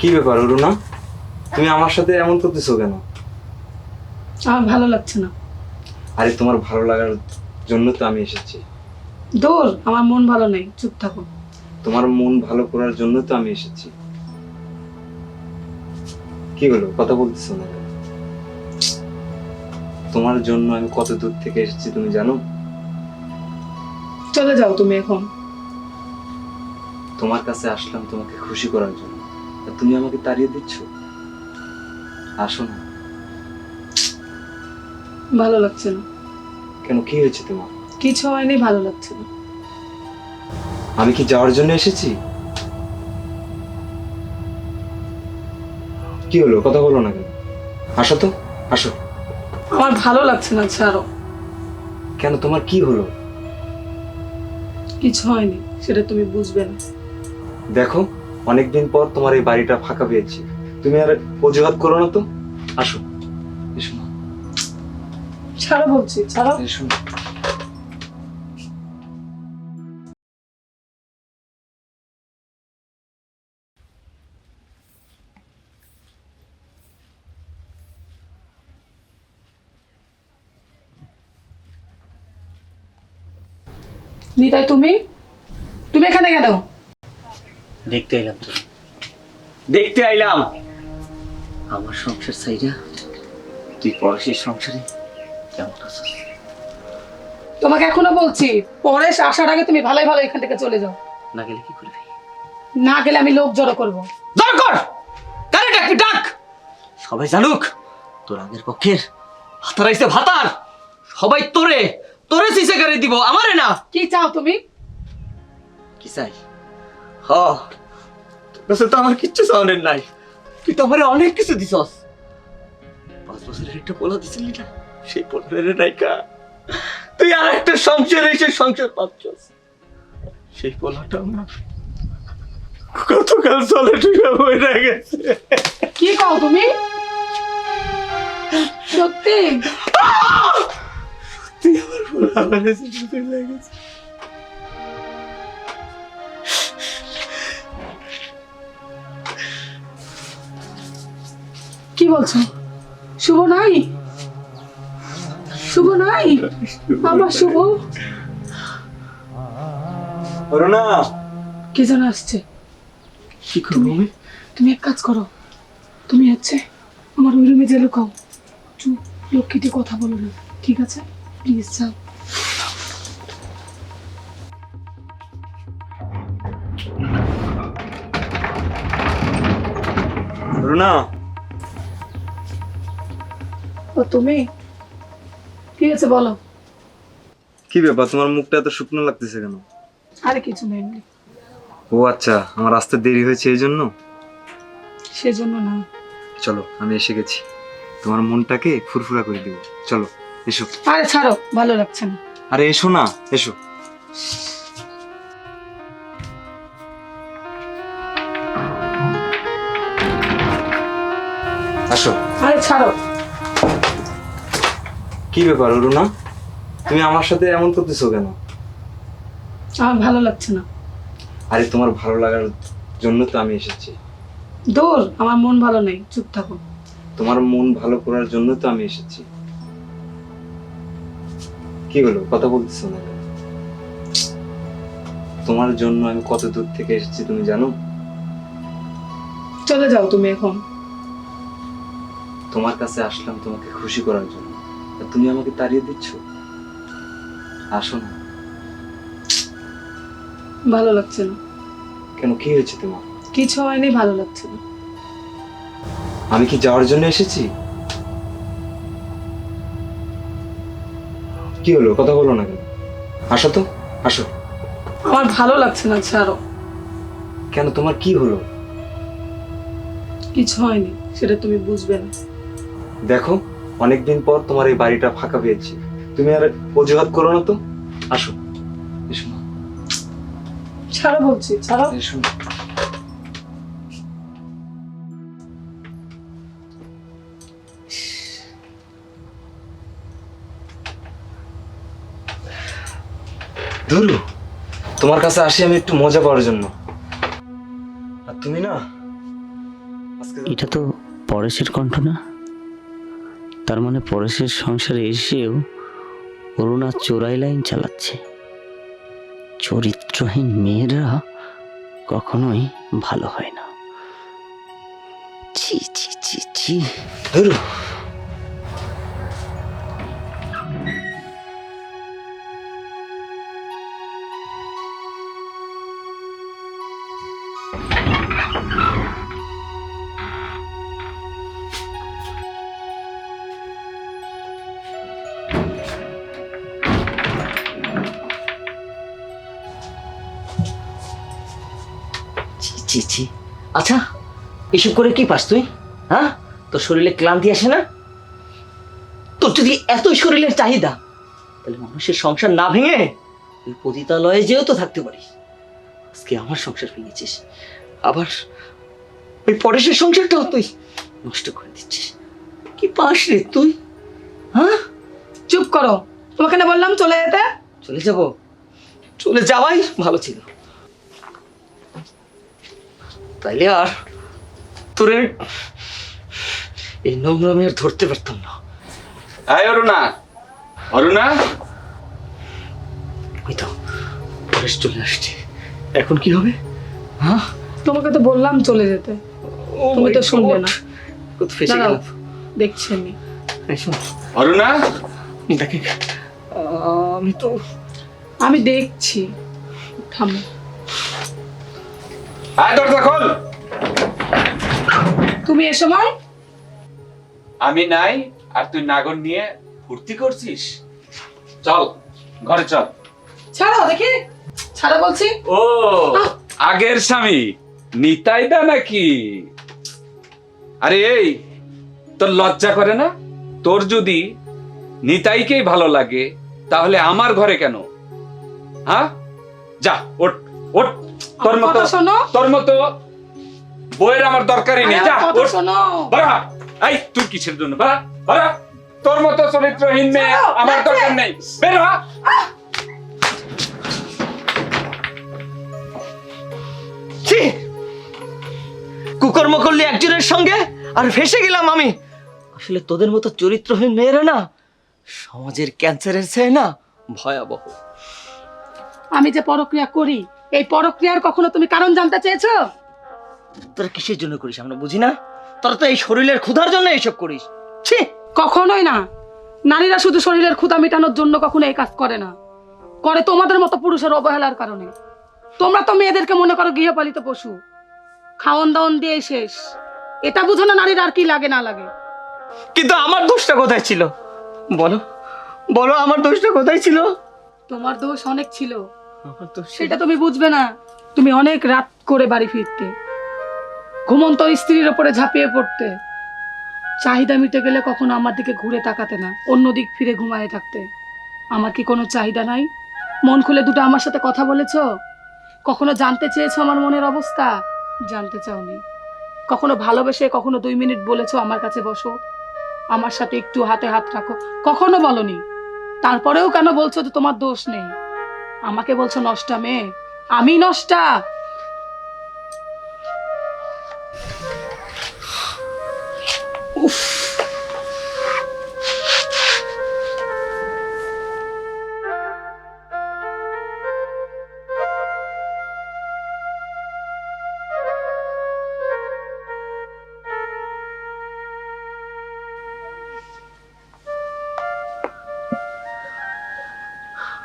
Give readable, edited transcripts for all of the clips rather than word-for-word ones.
কি ব্যাপার অরুণা, তুমি আমার সাথে এমন করতেছো কেন? আমার ভালো লাগছে না। আরে তোমার ভালো লাগার জন্য তো আমি এসেছি। দূর, আমার মন ভালো নেই, চুপ থাকো। তোমার মন ভালো করার জন্য তো আমি এসেছি। কি হলো, কথা বলতেছো না কেন? তোমার জন্য আমি কত দূর থেকে এসেছি তুমি জানো? চলে যাও তুমি এখন। তোমার কাছে আসলাম তোমাকে খুশি করার জন্য, আর তুমি আমাকে তাড়িয়ে দিচ্ছ। আসো না। ভালো লাগছে না। কেন, কি হয়েছে তোমার? কিছু হয়নি, ভালো লাগছে না। আমি কি যাওয়ার জন্য এসেছি? কি হলো, কথা বলো না কেন? আসো তো, আসো। আমার ভালো লাগছে না, ছাড়ো। কেন, তোমার কি হলো? কিছু হয়নি, সেটা তুমি বুঝবে না। দেখো, অনেকদিন পর তোমার এই বাড়িটা ফাঁকা পেয়েছি, তুমি আর অজুহাত করো না তো। আসো, এসো না। ছাড়ো বলছি, ছাড়ো। এসো না। নিতাই, তুমি তুমি এখানে কেন? দেখতে আইলাম তো, দেখতে আইলাম আমার সংসার চাইরা তুই পরশের সংসারে কেমন আছিস। তোমাকে এখনো বলছি, পরেশ আসার আগে তুমি ভালোই ভালো এখান থেকে চলে যাও। না গেলে কি করবি? না গেলে আমি লোক জড়ো করবো। দরকার কারে ডাকবি ডাক, সবাই জানুক তোর আগের পক্ষের হাতারাইছে ভাতার। সবাই তোরে তোরে সিসে করে দিব, আমারে না। কি চাও তুমি? কি চাই? হ, তোর কাছে তো আমার কিচ্ছু চাওয়ার নাই, তুই তো আমারে অনেক কিছু দিছস। 5 বছরের একটা পোলা দিছিলি না, সেই পোলার নাইকা তুই আর একটা সংসার এসে সংসার পাচ্ছস। সেই পোলাটা আমার কতকাল চলে টুকা হয়ে গেছে। কি কও তুমি? সত্যি? তুই আমার পোলা আমার এসে চলে গেছে। কি বলছো? শুভ নাই? শুভ নাই? আমার শুভ? অরুণা, কে যেন আসছে। কি করবো আমি? তুমি এক কাজ করো, তুমি হচ্ছে আমার ওই রুমে যে লুকাও, চুপ, লক্ষ্মীটি কথা বলো না, ঠিক আছে? প্লিজ যাও। অরুণা। ও তুমি? ঠিক আছে, বলো। কি ব্যাপার, তোমার মুখটা এত শুকনো লাগতেছে কেন? আরে কিছু নেই, এমনি। ও আচ্ছা, আমার আসতে দেরি হয়েছে এই জন্য? সেজন্য না। চলো, আমি এসে গেছি, তোমার মনটাকে ফুরফুরা করে দেবো। চলো, এসো। আরে ছাড়ো, ভালো লাগছে না। আরে এসো না, এসো। আসো। আরে ছাড়ো। কি ব্যাপার অরুণা, তুমি আমার সাথে এমন করতেছো কেন? আমার ভালো লাগছে না। আরে তোমার ভালো লাগার জন্য তো আমি এসেছি। দূর, আমার মন ভালো নেই, চুপ থাকো। তোমার মন ভালো করার জন্য তো আমি এসেছি। কি হলো, কথা বলতেছো না কেন? তোমার জন্য আমি কত দূর থেকে এসেছি তুমি জানো? চলে যাও তুমি এখন। তোমার কাছে আসলাম তোমাকে খুশি করার জন্য, আর তুমি আমাকে তাড়িয়ে দিচ্ছ। আসো না। ভালো লাগছে না। কেন, কি হয়েছে তোমার? কিছু হয়নি, ভালো লাগছে না। আমি কি যাওয়ার জন্য এসেছি? কি হলো, কথা বলো না কেন? আসো তো, আসো। আমার ভালো লাগছে না, ছাড়ো। কেন, তোমার কি হলো? কিছু হয়নি, সেটা তুমি বুঝবে না। দেখো, অনেকদিন পর তোমার এই বাড়িটা ফাঁকা পেয়েছি, তুমি আর অজুহাত করো না তো। আসো, এসো না। ছাড়ো বলছি, ছাড়ো। এসো না। ধরু, তোমার কাছে আসি আমি একটু মজা পাওয়ার জন্য, আর তুমি না এটা তো পরেশের কণ্ঠ না? তার মানে পরেশের সংসারে এসেও অরুণা চোরাই লাইন চালাচ্ছে। চরিত্রহীন মেয়েরা কখনোই ভালো হয় না। ছি ছি ছি ছি। ধরো ছি ছি। আচ্ছা, এসব করে কি পাস তুই? হ্যাঁ, তোর শরীরে ক্লান্তি আসে না? তোর যদি এতই শরীরের চাহিদা, তাহলে মানুষের সংসার না ভেঙে তুই পতিতালয়ে যেও তো থাকতে পারিস। আজকে আমার সংসার ভেঙেছিস, আবার ওই পরেশের সংসারটাও তুই নষ্ট করে দিচ্ছিস। কি পাস রে তুই? হ্যাঁ, চুপ করো। তোমাকে না বললাম চলে যেতে? চলে যাব? চলে যাওয়াই ভালো ছিল। তাইলে আর তোর এই নোংরামি আর ধরতে পারতাম না। এই অরুণা, অরুণা, ওই তো পরেশ চলে আসছে। এখন কি হবে? হ্যাঁ, তোমাকে তো বললাম চলে যেতে, তুমি তো শুনলে না। কত ফেসে দাঁড়াও, গেলাম। দেখছি আমি। এই শোন, অরুণা, দেখে আমি তো আমি দেখছি, থামো। আয় দরজা খোল। তুমি এ সময়? আমি নাই আর তুই নাগর নিয়ে ফুর্তি করছিস? চল ঘরে চল। ছাড়ো দেখি, ছাড়ো বলছি। ও, আগের স্বামী নিতাই দা নাকি? আরে এই, তোর লজ্জা করে না? তোর যদি নিতাইকেই ভালো লাগে তাহলে আমার ঘরে কেন? হ্যাঁ, যা ওঠ ওঠ। তোর আমার মতো কথা শোনো। তোর মতো বইয়ের আমার দরকারই নেই। আরে যা আমার কথা ওঠ। শোনো। বাড়া, এই তুই কিসের জন্য বাড়া বাড়া? তোর মতো চরিত্রহীন মেয়ে ছাড়ো, আমার লাগছে। দরকার নেই। বের হ। ছি! কুকর্ম করলি একজনের সঙ্গে আর ফেসে গেলাম আমি। আসলে তোদের মতো চরিত্রহীন মেয়েরা না সমাজের ক্যান্সারের চেয়ে না ভয়াবহ। আমি যে পরক্রিয়া করি, এই পরক্রিয়ার কখনো তুমি কারণ জানতে চেয়েছো? তোরা কিসের জন্য করিস আমরা বুঝি না। তোরা তো এই শরীরের ক্ষুধার জন্য এইসব করিস। ছি! কখনোই না। নারীরা শুধু শরীরের ক্ষুধা মেটানোর জন্য কখনো এই কাজ করে না, করে তোমাদের মতো পুরুষের অবহেলার কারণে। তোমরা তো মেয়েদেরকে মনে করো গৃহপালিত পশু, খাওয়ন দাওয়ন দিয়ে শেষ। এটা বুঝো না নারীর আর কি লাগে না লাগে। কিন্তু আমার দোষটা কোথায় ছিল? বলো বলো, আমার দোষটা কোথায় ছিল? তোমার দোষ অনেক ছিল, আমার দোষ সেটা তুমি বুঝবে না। তুমি অনেক রাত করে বাড়ি ফিরতে, ঘুমন্ত স্ত্রীর ওপরে ঝাঁপিয়ে পড়তে, চাহিদা মিটে গেলে কখনো আমার দিকে ঘুরে তাকাতে না, অন্য দিক ফিরে ঘুমায়ে থাকতে। আমার কি কোনো চাহিদা নাই? মন খুলে দুটো আমার সাথে কথা বলেছো? কখনো জানতে চেয়েছো আমার মনের অবস্থা? জানতে চাওনি। কখনো ভালোবেসে কখনো 2 মিনিট বলেছো আমার কাছে বসো, আমার সাথে একটু হাতে হাত রাখো? কখনো বলনি। তারপরেও কেন বলছো যে তোমার দোষ নেই? আমাকে বলছো নষ্টা মেয়ে? আমি নষ্টা? উফ,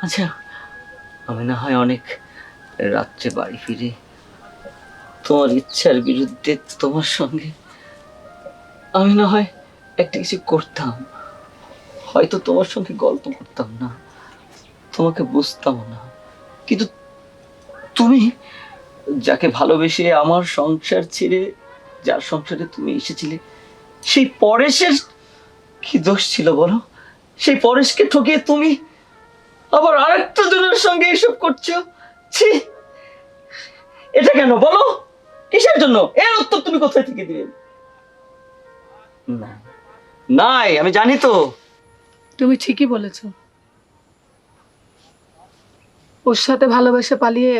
আচ্ছা, আমি না হয় অনেক রাত্রে বাড়ি ফিরে তোমার ইচ্ছার বিরুদ্ধে তোমার সঙ্গে আমি না হয় একটা কিছু করতাম, হয়তো তোমার সঙ্গে গল্প করতাম না, তোমাকে বুঝতাম না। কিন্তু তুমি যাকে ভালোবেসে আমার সংসার ছেড়ে যার সংসারে তুমি এসেছিলে, সেই পরেশের কি দোষ ছিল বলো? সেই পরেশকে ঠকিয়ে তুমি আবার আরেকটা জনের সঙ্গে এসব করছো। ছি! এটা কেন বলো? কিসের জন্য? এর উত্তর তুমি কোথায় থেকে দিবে? না, নাই, আমি জানি তো। তুমি ঠিকই বলেছো। ওর সাথে ভালোবেসে পালিয়ে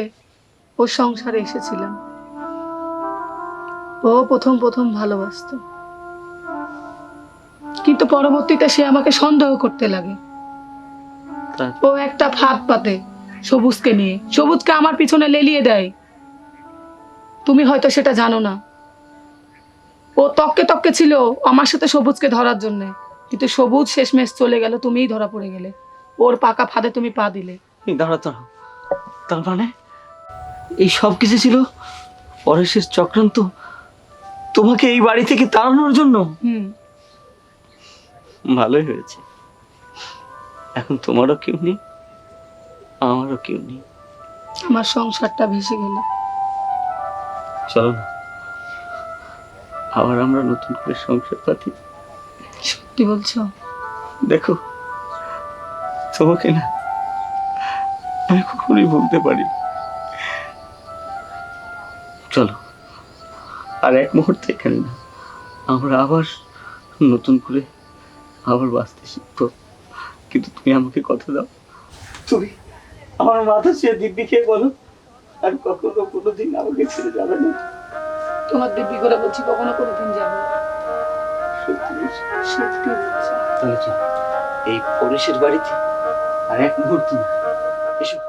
ওর সংসারে এসেছিলাম। ও প্রথম প্রথম ভালোবাসতো, কিন্তু পরবর্তীতে সে আমাকে সন্দেহ করতে লাগে। তা- ও একটা ফাঁদ পাতে সবুজকে নিয়ে, সবুজকে আমার পিছনে লেলিয়ে দেয়। তুমি হয়তো সেটা জানো না। ও তককে তককে ছিল আমার সাথে সবুজকে ধরার জন্য, কিন্তু সবুজ শেষমেশ চলে গেল, তুমিই ধরা পড়ে গেলে। ওর পাকা ফাঁদে তুমি পা দিলে। এই দাঁড়া দাঁড়া, তার মানে এই সব কিছু ছিল পরেশের চক্রান্ত তোমাকে এই বাড়ি থেকে তাড়ানোর জন্য? হুম। ভালোই হয়েছে, এখন তোমারও কেউ নেই, আমারও কেউ নেই। আমার সংসারটা ভেসে গেল। চলো না, আবার আমরা নতুন করে সংসার পাতি। সত্যি বলছো? দেখো, তোমাকে না আমি কখনোই ভুলতে পারি। চলো, আর এক মুহূর্তে এখানে না, আমরা আবার নতুন করে আবার বাঁচতে শিখবো। কিন্তু তুমি আমাকে কথা দাও, তুমি আমার মাথা ছুঁয়ে দিব্যি খেয়ে বলো আর কখনো কোনোদিন আমাকে ছেড়ে যাবে না। তোমার দিব্যি করে বলছি, কখনো কোনোদিন যাবো না। সত্যি বলছি। সত্যি বলছি। তাহলে চলো, এই পরেশের বাড়িতে আর এক মুহূর্ত না। এসো।